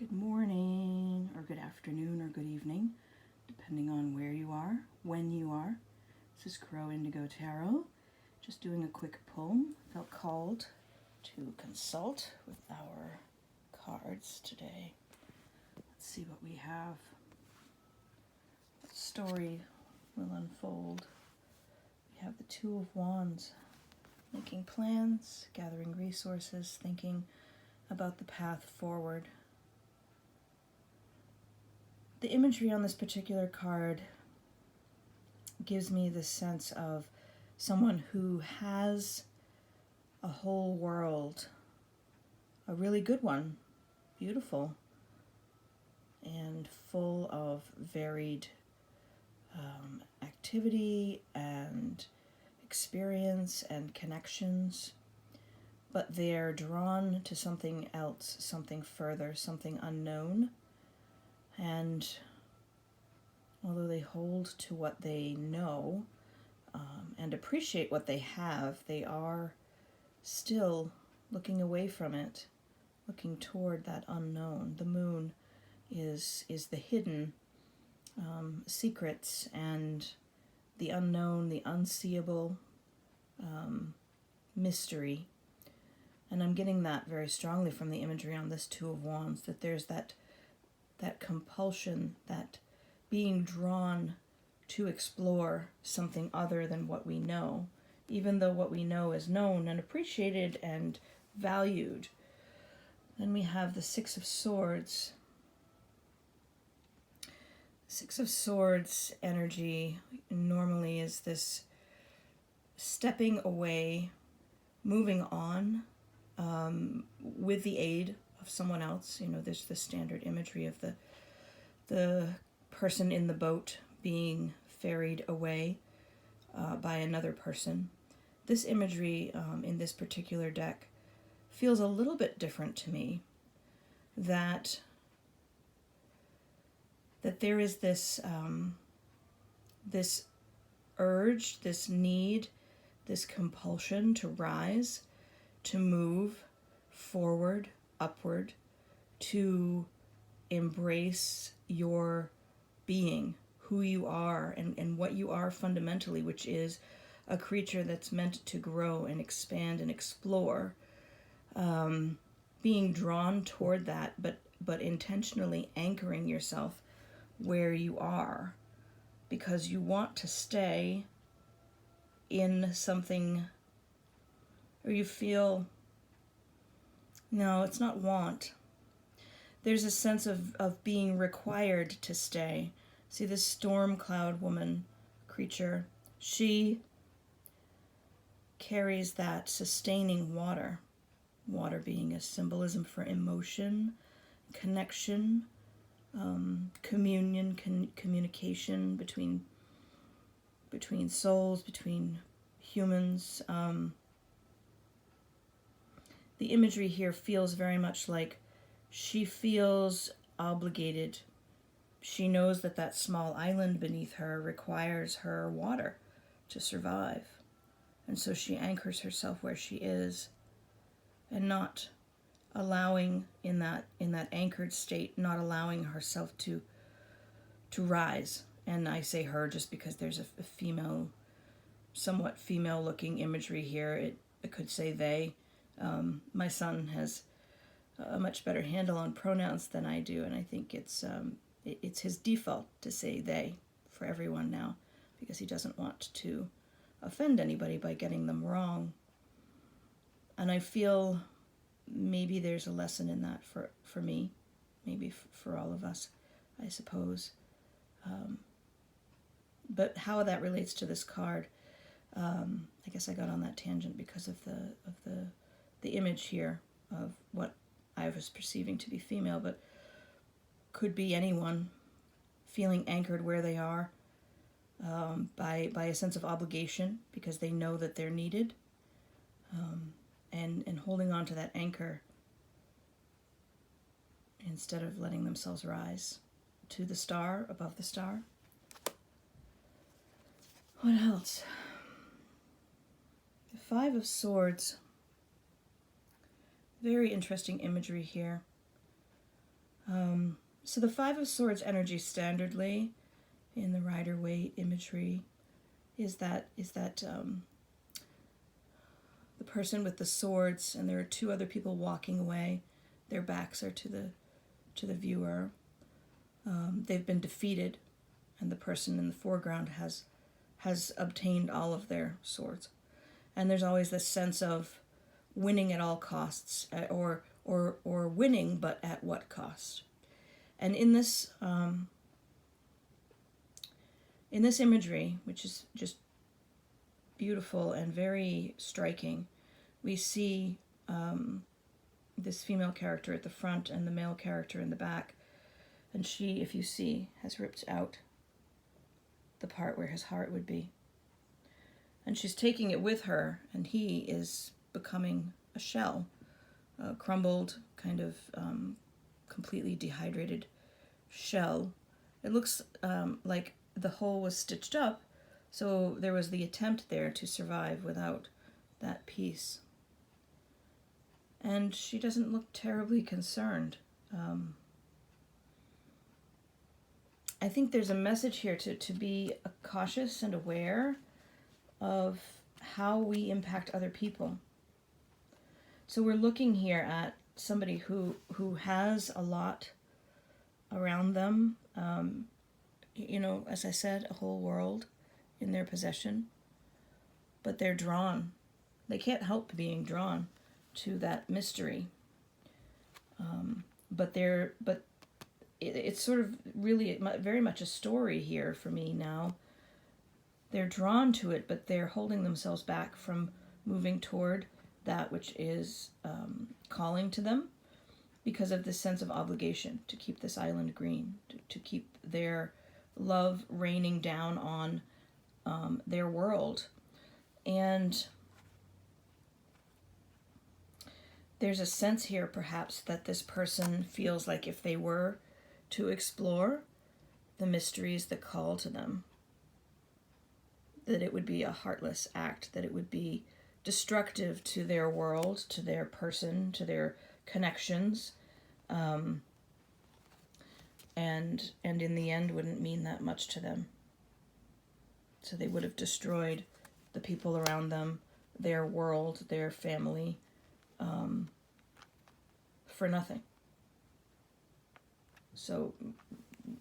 Good morning, or good afternoon, or good evening, depending on where you are, when you are. This is Crow Indigo Tarot. Just doing a quick pull. Felt called to consult with our cards today. Let's see what we have. What story will unfold? We have the Two of Wands. Making plans, gathering resources, thinking about the path forward. The imagery on this particular card gives me the sense of someone who has a whole world, a really good one, beautiful, and full of varied activity and experience and connections, but they're drawn to something else, something further, something unknown. And although they hold to what they know and appreciate what they have, they are still looking away from it, looking toward that unknown. The moon is the hidden secrets and the unknown, the unseeable mystery. And I'm getting that very strongly from the imagery on this Two of Wands, that there's that compulsion, that being drawn to explore something other than what we know, even though what we know is known and appreciated and valued. Then we have the Six of Swords. Six of Swords energy normally is this stepping away, moving on with the aid of someone else. You know, there's the standard imagery of the person in the boat being ferried away by another person. This imagery in this particular deck feels a little bit different to me. That there is this this urge, this need, this compulsion to rise, to move forward, upward, to embrace your being, who you are, and what you are fundamentally, which is a creature that's meant to grow and expand and explore, being drawn toward that, but intentionally anchoring yourself where you are, because you want to stay in something, or you feel, no, it's not want. There's a sense of being required to stay. See this storm cloud woman creature, she carries that sustaining water. Water being a symbolism for emotion, connection, communion, communication between souls, between humans. The imagery here feels very much like she feels obligated. She knows that that small island beneath her requires her water to survive. And so she anchors herself where she is, and not allowing, in that anchored state, not allowing herself to rise. And I say her just because there's a female, somewhat female looking imagery here. It could say they. My son has a much better handle on pronouns than I do, and I think it's his default to say they for everyone now, because he doesn't want to offend anybody by getting them wrong. And I feel maybe there's a lesson in that for me, maybe for all of us, I suppose. But how that relates to this card, I guess I got on that tangent because of the image here of what I was perceiving to be female, but could be anyone feeling anchored where they are by a sense of obligation, because they know that they're needed, and holding on to that anchor instead of letting themselves rise to the star, above the star. What else? The Five of Swords. Very interesting imagery here. So the Five of Swords energy standardly in the Rider-Waite imagery is that the person with the swords, and there are two other people walking away. Their backs are to the viewer. They've been defeated, and the person in the foreground has obtained all of their swords. And there's always this sense of winning at all costs, or winning, but at what cost? And in this imagery, which is just beautiful and very striking, we see this female character at the front and the male character in the back. And she, if you see, has ripped out the part where his heart would be. And she's taking it with her, and he is becoming a shell, a crumbled, kind of completely dehydrated shell. It looks like the hole was stitched up, so there was the attempt there to survive without that piece. And she doesn't look terribly concerned. I think there's a message here to be cautious and aware of how we impact other people. So we're looking here at somebody who has a lot around them, as I said, a whole world in their possession, but they're drawn. They can't help being drawn to that mystery. But it's sort of really very much a story here for me now. They're drawn to it, but they're holding themselves back from moving toward that which is calling to them because of this sense of obligation to keep this island green, to keep their love raining down on their world. And there's a sense here, perhaps, that this person feels like if they were to explore the mysteries that call to them, that it would be a heartless act, that it would be destructive to their world, to their person, to their connections, and in the end wouldn't mean that much to them. So they would have destroyed the people around them, their world, their family, for nothing. So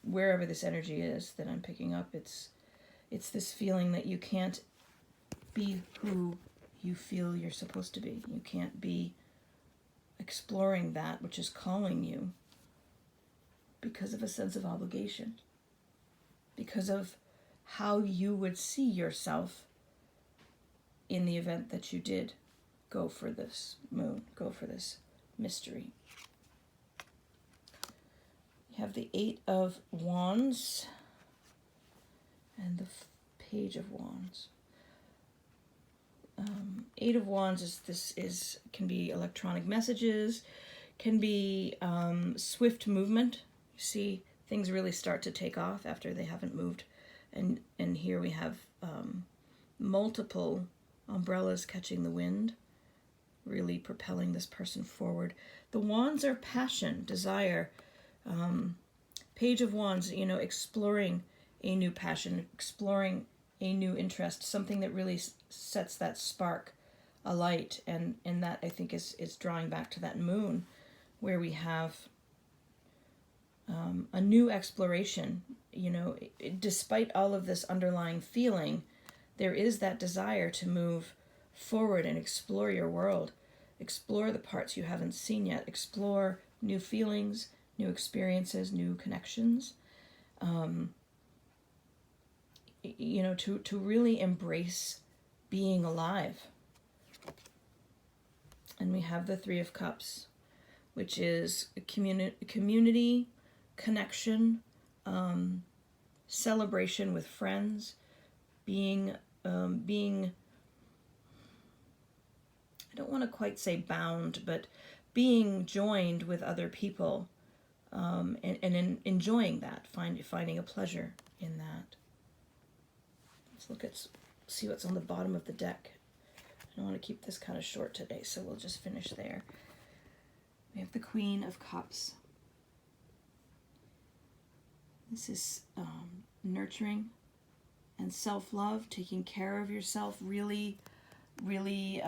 wherever this energy is that I'm picking up, it's this feeling that you can't be who you feel you're supposed to be. You can't be exploring that which is calling you because of a sense of obligation, because of how you would see yourself in the event that you did go for this moon, go for this mystery. You have the Eight of Wands and the Page of Wands. Eight of Wands can be electronic messages, can be swift movement. You see things really start to take off after they haven't moved, and here we have multiple umbrellas catching the wind, really propelling this person forward. The Wands are passion, desire. Page of Wands, exploring a new passion, exploring a new interest, something that really sets that spark alight, and that I think is drawing back to that moon, where we have a new exploration. Despite all of this underlying feeling, there is that desire to move forward and explore your world, explore the parts you haven't seen yet, explore new feelings, new experiences, new connections. To really embrace being alive. And we have the Three of Cups, which is a community, connection, celebration with friends, being I don't want to quite say bound, but being joined with other people, and enjoying that, finding a pleasure in that. Let's see what's on the bottom of the deck. I want to keep this kind of short today, so we'll just finish there. We have the Queen of Cups. This is nurturing and self-love, taking care of yourself, really, really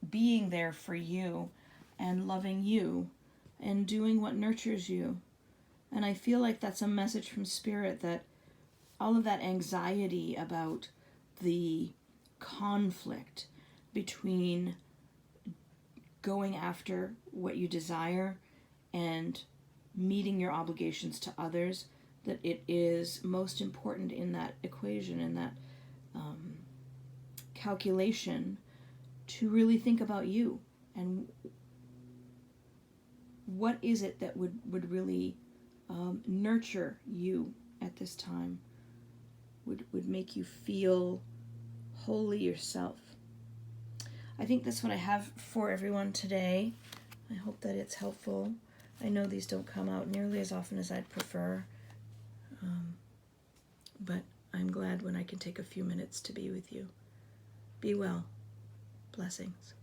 being there for you and loving you and doing what nurtures you. And I feel like that's a message from Spirit, that all of that anxiety about the conflict between going after what you desire and meeting your obligations to others, that it is most important in that equation, in that calculation, to really think about you and what is it that would really nurture you at this time, would make you feel wholly yourself. I think that's what I have for everyone today. I hope that it's helpful. I know these don't come out nearly as often as I'd prefer, but I'm glad when I can take a few minutes to be with you. Be well. Blessings.